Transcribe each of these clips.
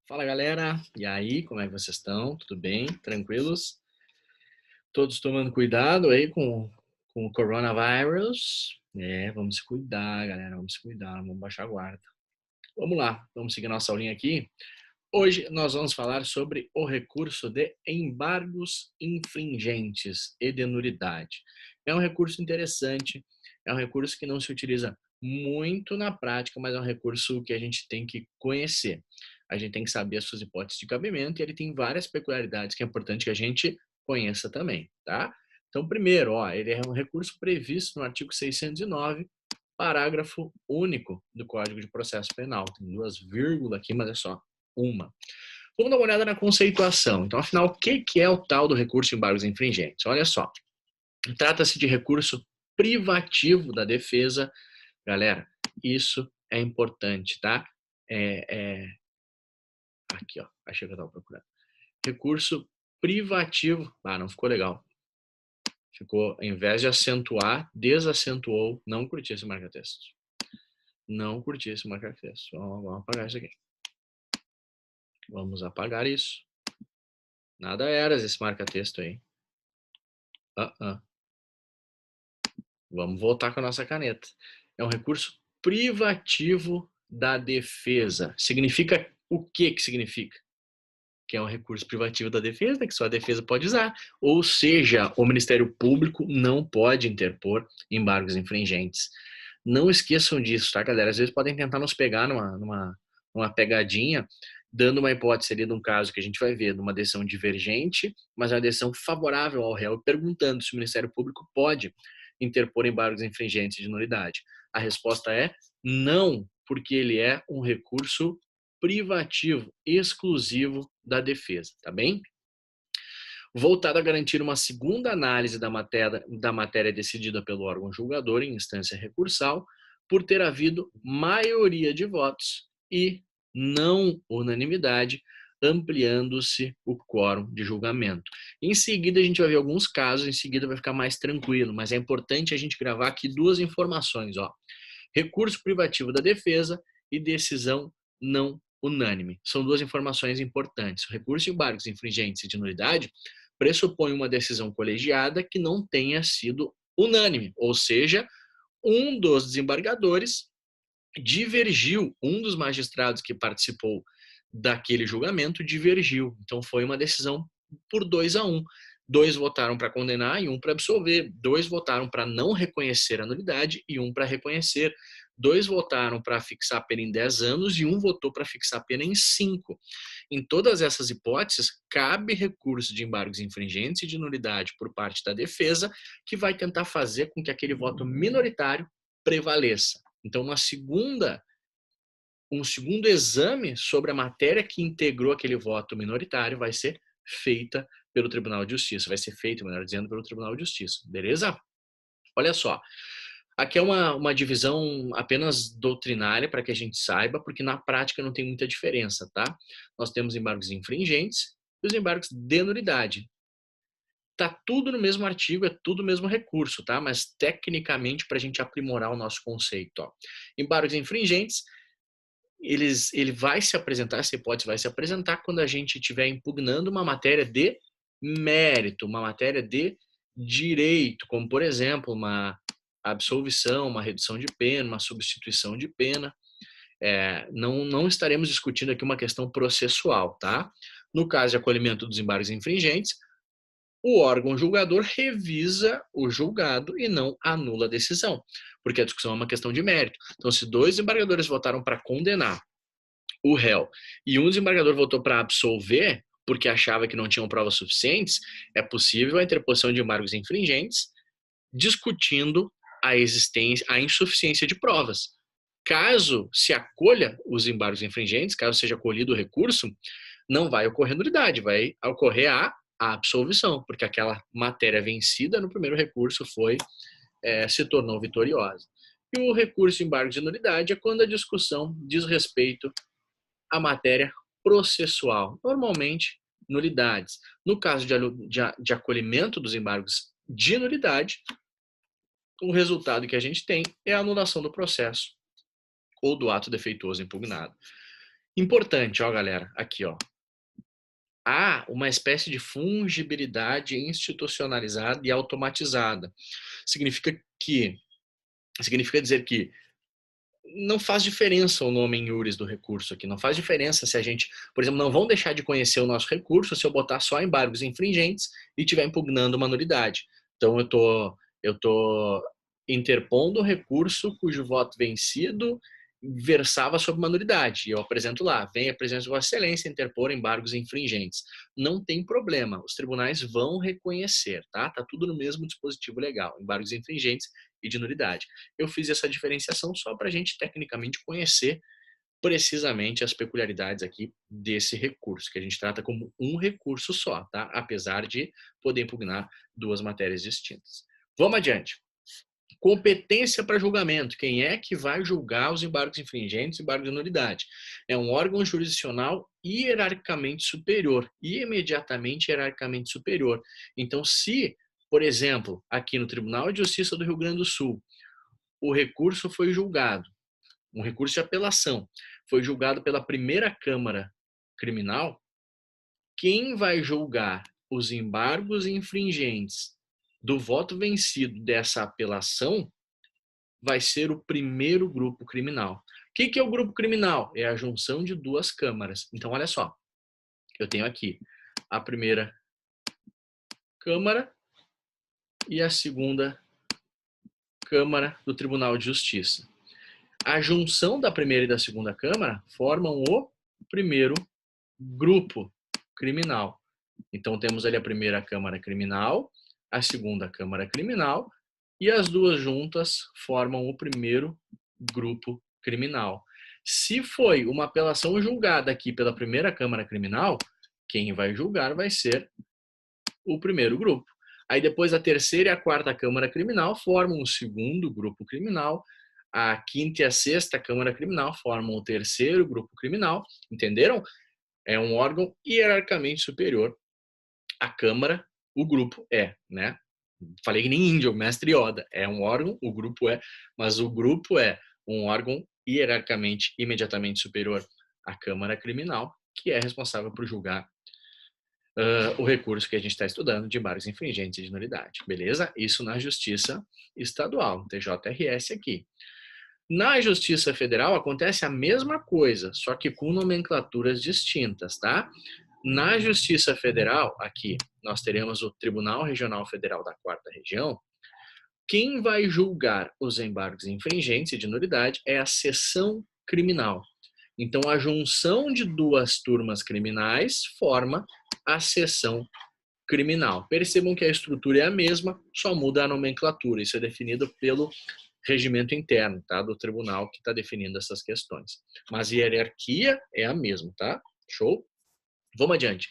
Fala galera, e aí, como é que vocês estão? Tudo bem? Tranquilos? Todos tomando cuidado aí com o coronavírus? Vamos se cuidar, galera, vamos se cuidar, vamos baixar a guarda. Vamos lá, vamos seguir nossa aulinha aqui. Hoje nós vamos falar sobre o recurso de embargos infringentes e de nulidade. É um recurso interessante, é um recurso que não se utiliza muito na prática, mas é um recurso que a gente tem que conhecer. A gente tem que saber as suas hipóteses de cabimento e ele tem várias peculiaridades que é importante que a gente conheça também, tá? Então, primeiro, ele é um recurso previsto no artigo 609, parágrafo único do Código de Processo Penal. Tem duas vírgulas aqui, mas é só uma. Vamos dar uma olhada na conceituação. Então, afinal, o que é o tal do recurso de embargos infringentes? Olha só, trata-se de recurso privativo da defesa. Galera, isso é importante, tá? Aqui, ó, achei que eu estava procurando. Recurso privativo. Não ficou legal. Ficou, ao invés de acentuar, desacentuou. Não curti esse marca-texto. Não curti esse marca-texto. Vamos apagar isso aqui. Vamos apagar isso. Nada eras esse marca-texto aí. Vamos voltar com a nossa caneta. É um recurso privativo da defesa. Significa o que significa? Que é um recurso privativo da defesa, que só a defesa pode usar. Ou seja, o Ministério Público não pode interpor embargos infringentes. Não esqueçam disso, tá, galera? Às vezes podem tentar nos pegar numa pegadinha, dando uma hipótese ali de um caso que a gente vai ver, numa decisão divergente, mas uma decisão favorável ao réu, perguntando se o Ministério Público pode interpor embargos infringentes de nulidade. A resposta é não, porque ele é um recurso privativo, exclusivo da defesa, tá bem? Voltado a garantir uma segunda análise da matéria decidida pelo órgão julgador em instância recursal, por ter havido maioria de votos e não unanimidade, ampliando-se o quórum de julgamento. Em seguida, a gente vai ver alguns casos, em seguida vai ficar mais tranquilo, mas é importante a gente gravar aqui duas informações, ó. Recurso privativo da defesa e decisão não unânime. São duas informações importantes. O recurso de embargos infringentes e de nulidade pressupõe uma decisão colegiada que não tenha sido unânime, ou seja, um dos desembargadores divergiu, um dos magistrados que participou daquele julgamento divergiu. Então foi uma decisão por 2-1. 2 votaram para condenar e 1 para absolver. 2 votaram para não reconhecer a nulidade e 1 para reconhecer. 2 votaram para fixar a pena em 10 anos e 1 votou para fixar a pena em 5. Em todas essas hipóteses, cabe recurso de embargos infringentes e de nulidade por parte da defesa, que vai tentar fazer com que aquele voto minoritário prevaleça. Então, um segundo exame sobre a matéria que integrou aquele voto minoritário vai ser feita pelo Tribunal de Justiça, vai ser feito, melhor dizendo, pelo Tribunal de Justiça, beleza? Olha só, aqui é uma divisão apenas doutrinária para que a gente saiba, porque na prática não tem muita diferença, tá? Nós temos embargos infringentes e os embargos de nulidade. Tá tudo no mesmo artigo, é tudo o mesmo recurso, tá? Mas tecnicamente, para a gente aprimorar o nosso conceito, ó. Embargos infringentes, ele vai se apresentar, essa hipótese vai se apresentar quando a gente estiver impugnando uma matéria de mérito, uma matéria de direito, como, por exemplo, uma absolvição, uma redução de pena, uma substituição de pena. Não estaremos discutindo aqui uma questão processual, tá? No caso de acolhimento dos embargos infringentes, o órgão julgador revisa o julgado e não anula a decisão, porque a discussão é uma questão de mérito. Então, se 2 desembargadores votaram para condenar o réu e um desembargador votou para absolver, porque achava que não tinham provas suficientes, é possível a interposição de embargos infringentes, discutindo a insuficiência de provas. Caso se acolha os embargos infringentes, caso seja acolhido o recurso, não vai ocorrer nulidade, vai ocorrer a absolvição, porque aquela matéria vencida no primeiro recurso se tornou vitoriosa. E o recurso de embargo de nulidade é quando a discussão diz respeito à matéria processual, normalmente nulidades. No caso de acolhimento dos embargos de nulidade, o resultado que a gente tem é a anulação do processo ou do ato defeituoso impugnado. Importante, ó, galera, aqui, ó. Há uma espécie de fungibilidade institucionalizada e automatizada. Significa dizer que não faz diferença o nome em iuris do recurso aqui. Não faz diferença se a gente, por exemplo, não vão deixar de conhecer o nosso recurso se eu botar só embargos infringentes e estiver impugnando uma nulidade. Então, eu tô interpondo o recurso cujo voto vencido versava sobre uma nulidade. E eu apresento lá, vem a presença de Vossa Excelência interpor embargos infringentes. Não tem problema, os tribunais vão reconhecer, tá? Tá tudo no mesmo dispositivo legal, embargos infringentes e de nulidade. Eu fiz essa diferenciação só para a gente tecnicamente conhecer precisamente as peculiaridades aqui desse recurso, que a gente trata como um recurso só, tá? Apesar de poder impugnar duas matérias distintas. Vamos adiante. Competência para julgamento. Quem é que vai julgar os embargos infringentes e embargos de nulidade? É um órgão jurisdicional hierarquicamente superior, imediatamente hierarquicamente superior. Então, se, por exemplo, aqui no Tribunal de Justiça do Rio Grande do Sul, o recurso foi julgado, um recurso de apelação, foi julgado pela primeira Câmara Criminal, quem vai julgar os embargos infringentes do voto vencido dessa apelação vai ser o primeiro grupo criminal. O que é o grupo criminal? É a junção de duas câmaras. Então, olha só, eu tenho aqui a primeira Câmara e a segunda Câmara do Tribunal de Justiça. A junção da primeira e da segunda Câmara formam o primeiro grupo criminal. Então, temos ali a primeira Câmara Criminal, a segunda Câmara Criminal, e as duas juntas formam o primeiro grupo criminal. Se foi uma apelação julgada aqui pela primeira Câmara Criminal, quem vai julgar vai ser o primeiro grupo. Aí depois a terceira e a quarta Câmara Criminal formam o segundo grupo criminal, a quinta e a sexta Câmara Criminal formam o terceiro grupo criminal, entenderam? É um órgão hierarquicamente superior à Câmara, o grupo é, né? Falei que nem índio, mestre Yoda. É um órgão, o grupo é, mas o grupo é um órgão hierarquicamente imediatamente superior à Câmara Criminal, que é responsável por julgar o recurso que a gente está estudando de embargos infringentes e de nulidade. Beleza? Isso na Justiça Estadual, TJRS aqui. Na Justiça Federal acontece a mesma coisa, só que com nomenclaturas distintas, tá? Na Justiça Federal, aqui, nós teremos o Tribunal Regional Federal da Quarta Região. Quem vai julgar os embargos infringentes e de nulidade é a seção criminal. Então, a junção de duas turmas criminais forma a seção criminal. Percebam que a estrutura é a mesma, só muda a nomenclatura. Isso é definido pelo regimento interno, tá, do tribunal que está definindo essas questões. Mas a hierarquia é a mesma, tá? Show? Vamos adiante.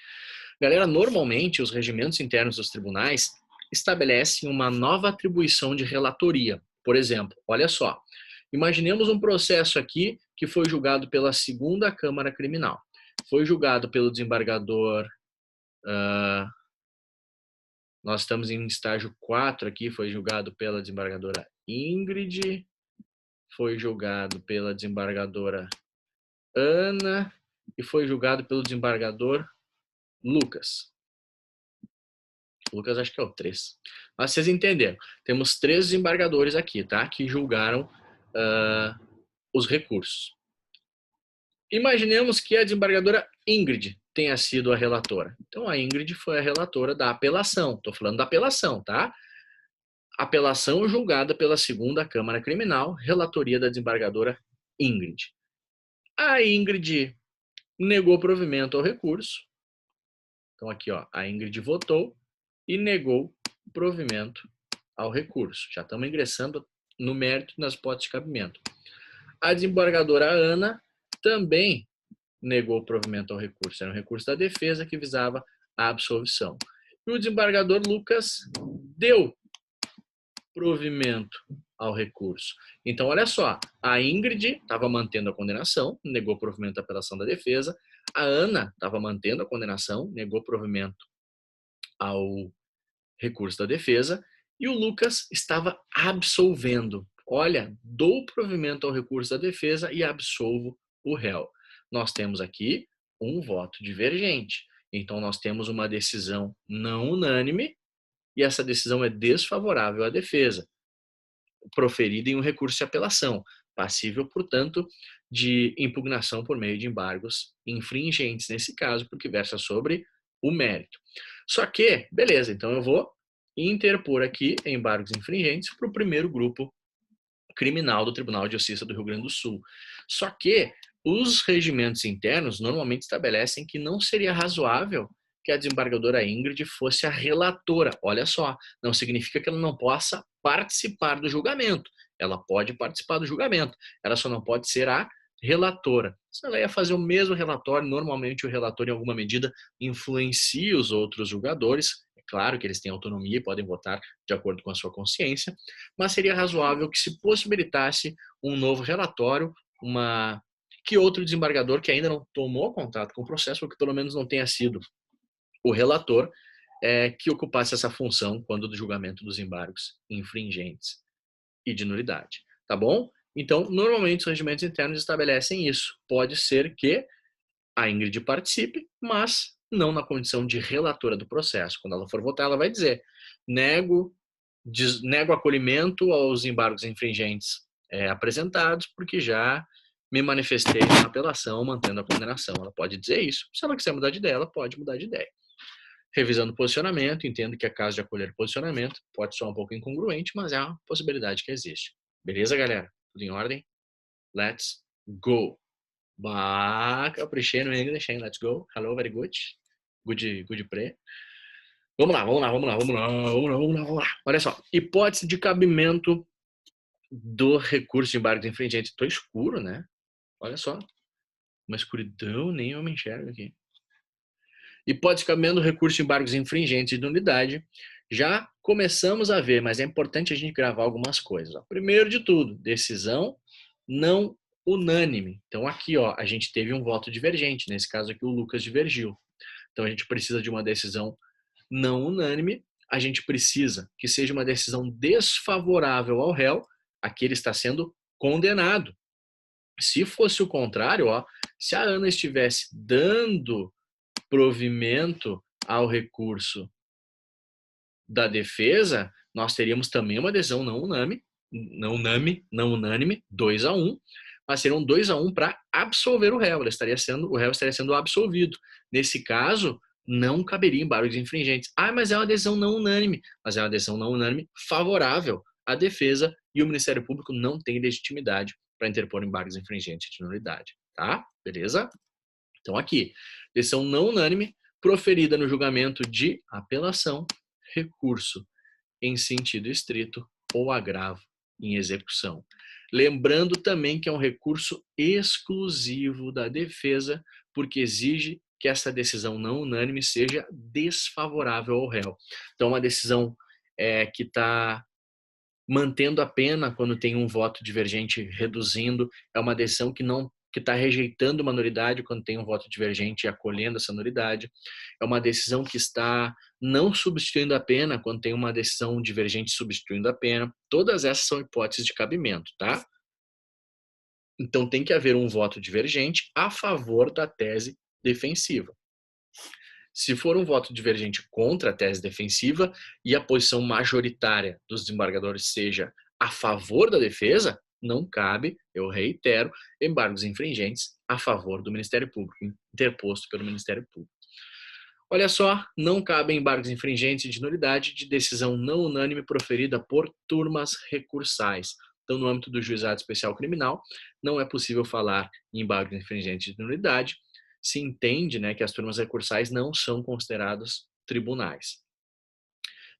Galera, normalmente os regimentos internos dos tribunais estabelecem uma nova atribuição de relatoria. Por exemplo, olha só, imaginemos um processo aqui que foi julgado pela segunda Câmara Criminal. Foi julgado pelo desembargador, nós estamos em estágio 4 aqui, foi julgado pela desembargadora Ingrid, foi julgado pela desembargadora Ana e foi julgado pelo desembargador Lucas. Lucas acho que é o 3. Mas vocês entenderam. Temos 3 desembargadores aqui, tá? Que julgaram os recursos. Imaginemos que a desembargadora Ingrid tenha sido a relatora. Então, a Ingrid foi a relatora da apelação. Estou falando da apelação, tá? Apelação julgada pela segunda Câmara Criminal, relatoria da desembargadora Ingrid. A Ingrid negou provimento ao recurso. Então, aqui, ó, a Ingrid votou e negou provimento ao recurso. Já estamos ingressando no mérito nas hipóteses de cabimento. A desembargadora Ana também negou provimento ao recurso. Era um recurso da defesa que visava a absolvição. E o desembargador Lucas deu provimento ao recurso. Então, olha só, a Ingrid estava mantendo a condenação, negou provimento à apelação da defesa. A Ana estava mantendo a condenação, negou provimento ao recurso da defesa. E o Lucas estava absolvendo. Olha, dou provimento ao recurso da defesa e absolvo o réu. nós temos aqui um voto divergente. Então, nós temos uma decisão não unânime e essa decisão é desfavorável à defesa, proferida em um recurso de apelação, passível, portanto, de impugnação por meio de embargos infringentes, nesse caso, porque versa sobre o mérito. Só que, beleza, então eu vou interpor aqui embargos infringentes para o primeiro grupo criminal do Tribunal de Justiça do Rio Grande do Sul. Só que os regimentos internos normalmente estabelecem que não seria razoável que a desembargadora Ingrid fosse a relatora. Olha só, não significa que ela não possa participar do julgamento. Ela pode participar do julgamento, ela só não pode ser a relatora. Se ela ia fazer o mesmo relatório, normalmente o relator, em alguma medida, influencia os outros julgadores. É claro que eles têm autonomia e podem votar de acordo com a sua consciência, mas seria razoável que se possibilitasse um novo relatório, que outro desembargador que ainda não tomou contato com o processo, ou que pelo menos não tenha sido o relator, que ocupasse essa função quando do julgamento dos embargos infringentes e de nulidade. Tá bom? Então, normalmente os regimentos internos estabelecem isso. Pode ser que a Ingrid participe, mas não na condição de relatora do processo. Quando ela for votar, ela vai dizer: nego acolhimento aos embargos infringentes apresentados, porque já me manifestei na apelação mantendo a condenação. Ela pode dizer isso. Se ela quiser mudar de ideia, ela pode mudar de ideia. Revisando o posicionamento, entendo que a caso de acolher posicionamento pode soar um pouco incongruente, mas é uma possibilidade que existe. Beleza, galera? Tudo em ordem? Let's go! Caprichei no English, hein? Let's go. Hello, very good. Good pre. Vamos lá. Olha só. Hipótese de cabimento do recurso de embargos infringentes. Tô escuro, né? Olha só. Uma escuridão, nem eu me enxergo aqui. Hipótese de cabimento do recurso de embargos infringentes de nulidade. Já começamos a ver, mas é importante a gente gravar algumas coisas. Primeiro de tudo, decisão não unânime. Então aqui, a gente teve um voto divergente. Nesse caso aqui, o Lucas divergiu. Então a gente precisa de uma decisão não unânime. A gente precisa que seja uma decisão desfavorável ao réu. Aqui ele está sendo condenado. Se fosse o contrário, se a Ana estivesse dando provimento ao recurso da defesa, nós teríamos também uma decisão não unânime, 2-1, mas seriam 2-1 para absolver o réu. O réu estaria sendo absolvido. Nesse caso, não caberia embargos infringentes. Mas é uma decisão não unânime. Mas é uma decisão não unânime favorável à defesa e o Ministério Público não tem legitimidade para interpor embargos infringentes de nulidade. Tá? Beleza? Então aqui, decisão não unânime proferida no julgamento de apelação, recurso em sentido estrito ou agravo em execução. Lembrando também que é um recurso exclusivo da defesa, porque exige que essa decisão não unânime seja desfavorável ao réu. Então, uma decisão que está mantendo a pena quando tem um voto divergente reduzindo, é uma decisão que está rejeitando uma nulidade quando tem um voto divergente e acolhendo essa nulidade. É uma decisão que está não substituindo a pena quando tem uma decisão divergente substituindo a pena. Todas essas são hipóteses de cabimento, tá? Então tem que haver um voto divergente a favor da tese defensiva. Se for um voto divergente contra a tese defensiva e a posição majoritária dos desembargadores seja a favor da defesa, não cabe, eu reitero, embargos infringentes a favor do Ministério Público, interposto pelo Ministério Público. Olha só, não cabem embargos infringentes de nulidade de decisão não unânime proferida por turmas recursais. Então, no âmbito do Juizado Especial Criminal, não é possível falar em embargos infringentes de nulidade. Se entende, que as turmas recursais não são consideradas tribunais.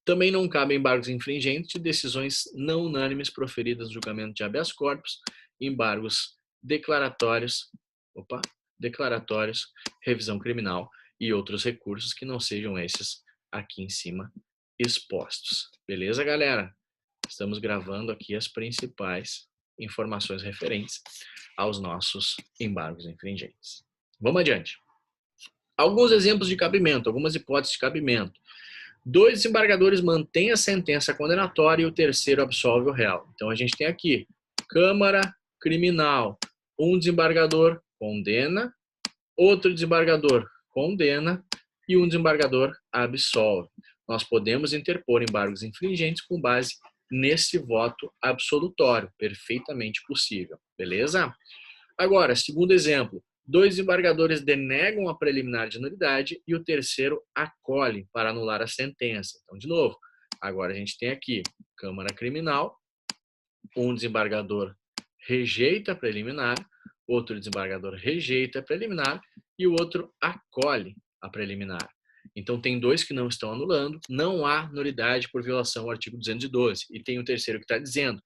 Também não cabem embargos infringentes de decisões não unânimes proferidas no julgamento de habeas corpus, embargos declaratórios, revisão criminal e outros recursos que não sejam esses aqui em cima expostos. Beleza, galera? Estamos gravando aqui as principais informações referentes aos nossos embargos infringentes. Vamos adiante. Alguns exemplos de cabimento, algumas hipóteses de cabimento. 2 desembargadores mantêm a sentença condenatória e o terceiro absolve o réu. Então a gente tem aqui Câmara Criminal. Um desembargador condena outro desembargador condena e um desembargador absolve. Nós podemos interpor embargos infringentes com base nesse voto absolutório, perfeitamente possível, beleza? Agora, segundo exemplo, 2 desembargadores denegam a preliminar de nulidade e o terceiro acolhe para anular a sentença. Então, de novo, agora a gente tem aqui Câmara Criminal, um desembargador rejeita a preliminar, outro desembargador rejeita a preliminar e o outro acolhe a preliminar. Então, tem 2 que não estão anulando, não há nulidade por violação ao artigo 212. E tem o terceiro que está dizendo,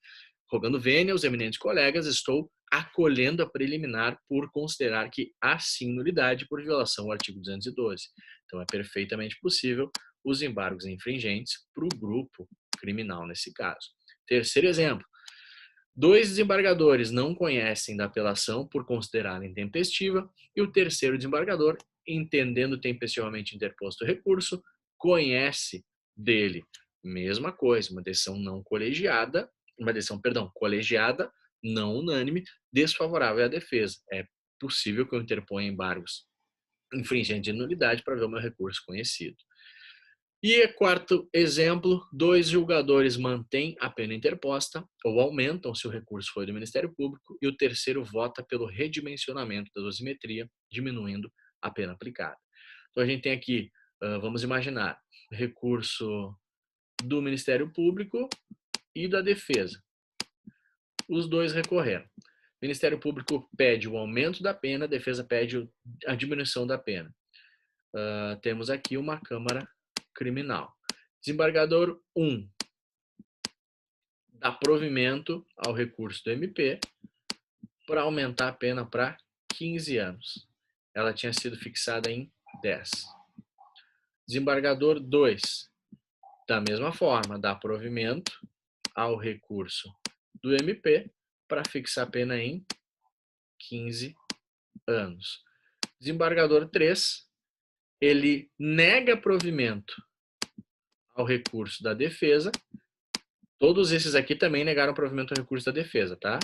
rogando vênia aos eminentes colegas, estou acolhendo a preliminar por considerar que há sim nulidade por violação ao artigo 212. Então, é perfeitamente possível os embargos infringentes para o grupo criminal nesse caso. Terceiro exemplo, 2 desembargadores não conhecem da apelação por considerá-la intempestiva e o terceiro desembargador, entendendo tempestivamente interposto o recurso, conhece dele. Mesma coisa, uma decisão não colegiada, colegiada, não unânime, desfavorável à defesa. É possível que eu interponha embargos infringentes de nulidade para ver o meu recurso conhecido. E quarto exemplo, 2 julgadores mantêm a pena interposta ou aumentam se o recurso foi do Ministério Público e o terceiro vota pelo redimensionamento da dosimetria, diminuindo a pena aplicada. Então a gente tem aqui, vamos imaginar, recurso do Ministério Público e da defesa. Os 2 recorreram. O Ministério Público pede o aumento da pena, a defesa pede a diminuição da pena. Temos aqui uma Câmara Criminal. Desembargador 1 dá provimento ao recurso do MP para aumentar a pena para 15 anos. Ela tinha sido fixada em 10. Desembargador 2, da mesma forma, dá provimento ao recurso do MP para fixar a pena em 15 anos. Desembargador 3, ele nega provimento ao recurso da defesa. Todos esses aqui também negaram provimento ao recurso da defesa, tá?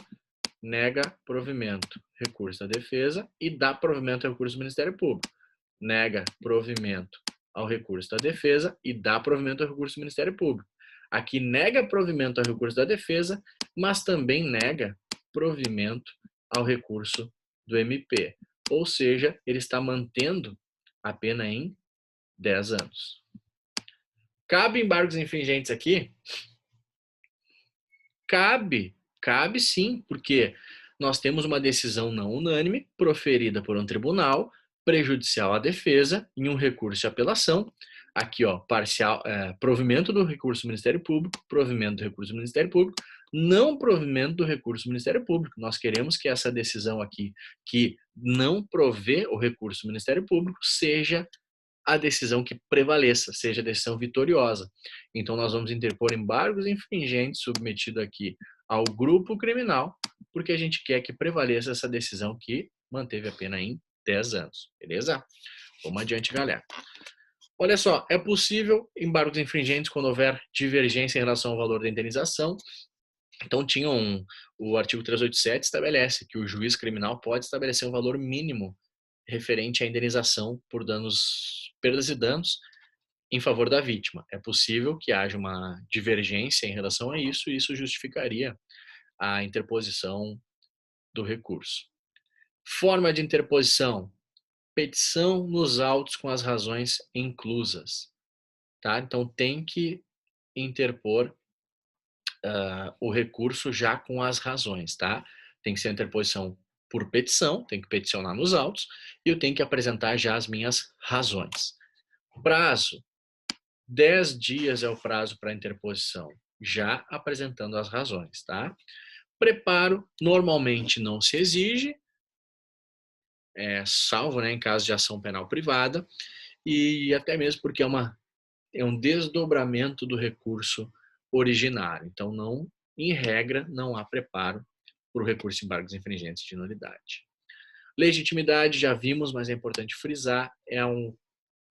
Nega provimento, recurso da defesa e dá provimento ao recurso do Ministério Público. Nega provimento ao recurso da defesa e dá provimento ao recurso do Ministério Público. Aqui nega provimento ao recurso da defesa, mas também nega provimento ao recurso do MP. Ou seja, ele está mantendo a pena em 10 anos. Cabe embargos infringentes aqui? Cabe sim, porque nós temos uma decisão não unânime proferida por um tribunal prejudicial à defesa em um recurso de apelação. Aqui, ó, parcial, provimento do recurso do Ministério Público, provimento do recurso do Ministério Público, não provimento do recurso do Ministério Público. Nós queremos que essa decisão aqui, que não provê o recurso do Ministério Público, seja a decisão que prevaleça, seja a decisão vitoriosa. Então, nós vamos interpor embargos infringentes submetido aqui ao grupo criminal, porque a gente quer que prevaleça essa decisão que manteve a pena em 10 anos, beleza? Vamos adiante, galera. Olha só, é possível embargos infringentes quando houver divergência em relação ao valor da indenização. Então, o artigo 387 estabelece que o juiz criminal pode estabelecer um valor mínimo referente à indenização por perdas e danos em favor da vítima. É possível que haja uma divergência em relação a isso e isso justificaria a interposição do recurso. Forma de interposição: petição nos autos com as razões inclusas. Tá? Então, tem que interpor o recurso já com as razões. Tá? Tem que ser a interposição por petição, tem que peticionar nos autos e eu tenho que apresentar já as minhas razões. Prazo: 10 dias é o prazo para interposição, já apresentando as razões, tá? Preparo normalmente não se exige, salvo, né, em caso de ação penal privada, e até mesmo porque é um desdobramento do recurso originário. Então, em regra, não há preparo para o recurso de embargos infringentes de nulidade. Legitimidade, já vimos, mas é importante frisar,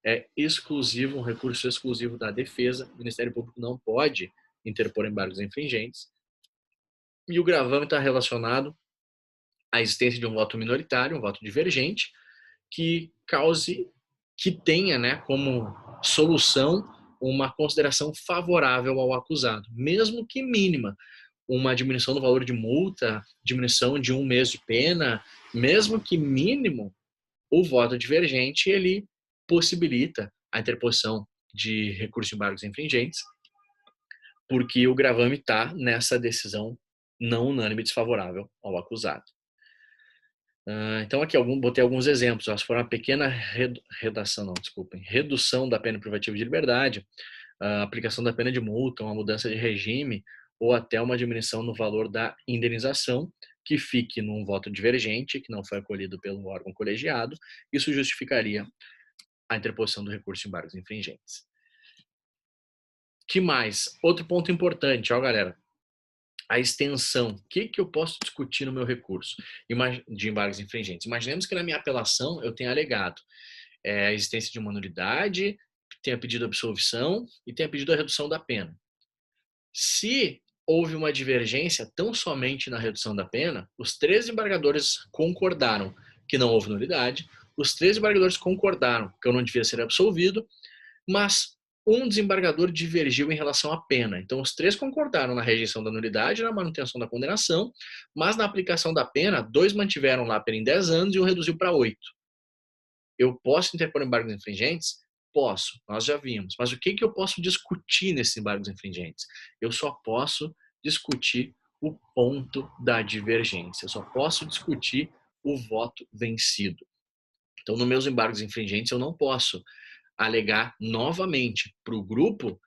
é exclusivo, um recurso exclusivo da defesa. O Ministério Público não pode interpor embargos infringentes. E o gravame está relacionado à existência de um voto minoritário, um voto divergente, que cause, que tenha, né, como solução uma consideração favorável ao acusado, mesmo que mínima. Uma diminuição do valor de multa, diminuição de 1 mês de pena, mesmo que mínimo, o voto divergente ele possibilita a interposição de recurso de embargos infringentes, porque o gravame está nessa decisão não unânime desfavorável ao acusado. Então aqui botei alguns exemplos. Se for uma pequena redução da pena privativa de liberdade, a aplicação da pena de multa, uma mudança de regime ou até uma diminuição no valor da indenização que fique num voto divergente, que não foi acolhido pelo órgão colegiado, isso justificaria a interposição do recurso de embargos infringentes. Que mais? Outro ponto importante, ó, galera. A extensão. O que eu posso discutir no meu recurso de embargos infringentes? Imaginemos que na minha apelação eu tenha alegado a existência de uma nulidade, tenha pedido absolvição e tenha pedido a redução da pena. Se houve uma divergência tão somente na redução da pena, os 3 embargadores concordaram que não houve nulidade, os 3 embargadores concordaram que eu não devia ser absolvido, mas um desembargador divergiu em relação à pena. Então, os 3 concordaram na rejeição da nulidade e na manutenção da condenação, mas na aplicação da pena, 2 mantiveram lá a pena em 10 anos e um reduziu para 8. Eu posso interpor embargos infringentes? Posso, nós já vimos. Mas o que eu posso discutir nesses embargos infringentes? Eu só posso discutir o ponto da divergência. Eu só posso discutir o voto vencido. Então, nos meus embargos infringentes, eu não posso alegar novamente para o grupo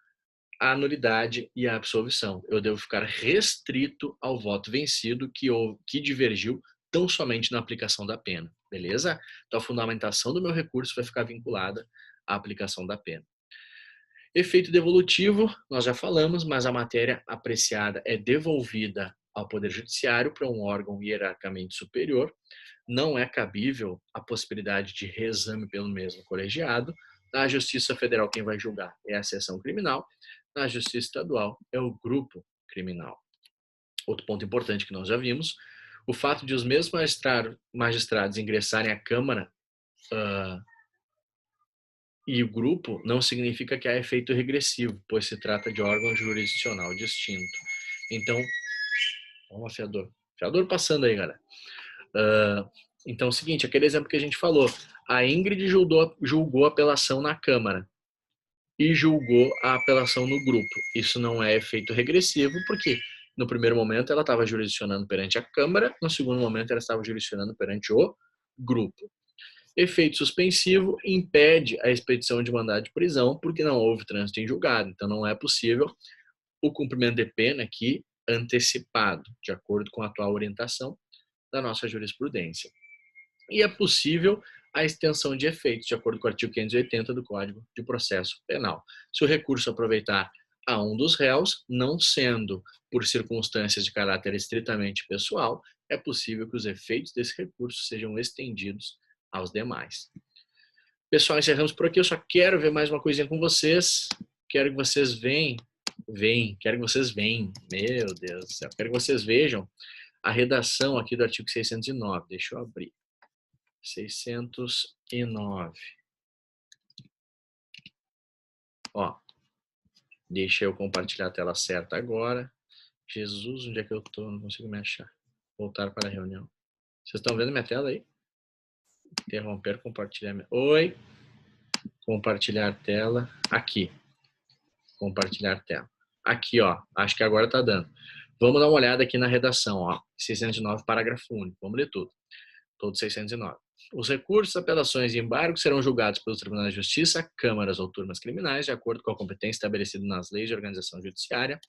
a nulidade e a absolvição. Eu devo ficar restrito ao voto vencido que divergiu tão somente na aplicação da pena, beleza? Então a fundamentação do meu recurso vai ficar vinculada à aplicação da pena. Efeito devolutivo, nós já falamos, mas a matéria apreciada é devolvida ao Poder Judiciário para um órgão hierarquicamente superior. Não é cabível a possibilidade de reexame pelo mesmo colegiado. Na Justiça Federal, quem vai julgar é a seção criminal. Na Justiça Estadual, é o grupo criminal. Outro ponto importante que nós já vimos, o fato de os mesmos magistrados ingressarem à Câmara e o grupo não significa que há efeito regressivo, pois se trata de órgão jurisdicional distinto. Então, vamos, fiador passando aí, galera. Então, é o seguinte, aquele exemplo que a gente falou, a Ingrid julgou a apelação na Câmara e julgou a apelação no grupo. Isso não é efeito regressivo, porque no primeiro momento ela estava jurisdicionando perante a Câmara, no segundo momento ela estava jurisdicionando perante o grupo. Efeito suspensivo impede a expedição de mandado de prisão porque não houve trânsito em julgado. Então não é possível o cumprimento de pena aqui antecipado, de acordo com a atual orientação da nossa jurisprudência. E é possível a extensão de efeitos, de acordo com o artigo 580 do Código de Processo Penal. Se o recurso aproveitar a um dos réus, não sendo por circunstâncias de caráter estritamente pessoal, é possível que os efeitos desse recurso sejam estendidos aos demais. Pessoal, encerramos por aqui. Eu só quero ver mais uma coisinha com vocês. Quero que vocês quero que vocês venham. Meu Deus do céu. Quero que vocês vejam a redação aqui do artigo 609. Deixa eu abrir. 609. Ó, deixa eu compartilhar a tela certa agora. Jesus, onde é que eu tô? Não consigo me achar. Voltar para a reunião. Vocês estão vendo minha tela aí? Interromper, compartilhar. Oi. Compartilhar tela. Aqui. Compartilhar tela. Aqui, ó. Acho que agora tá dando. Vamos dar uma olhada aqui na redação, ó. 609, parágrafo único. Vamos ler tudo. Todo 609. Os recursos, apelações e embargos serão julgados pelos tribunais de justiça, câmaras ou turmas criminais, de acordo com a competência estabelecida nas leis de organização judiciária.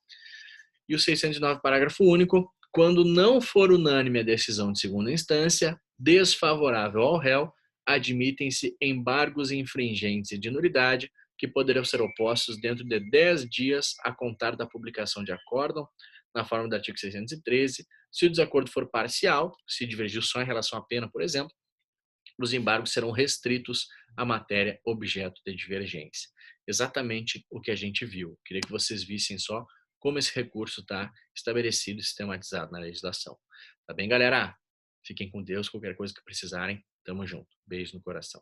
E o 609, parágrafo único, quando não for unânime a decisão de segunda instância, desfavorável ao réu, admitem-se embargos infringentes e de nulidade, que poderão ser opostos dentro de 10 dias a contar da publicação de acórdão, na forma do artigo 613. Se o desacordo for parcial, se divergiu só em relação à pena, por exemplo, os embargos serão restritos à matéria objeto de divergência. Exatamente o que a gente viu. Queria que vocês vissem só como esse recurso está estabelecido e sistematizado na legislação. Tá bem, galera? Fiquem com Deus. Qualquer coisa que precisarem, Tamo junto. Beijo no coração.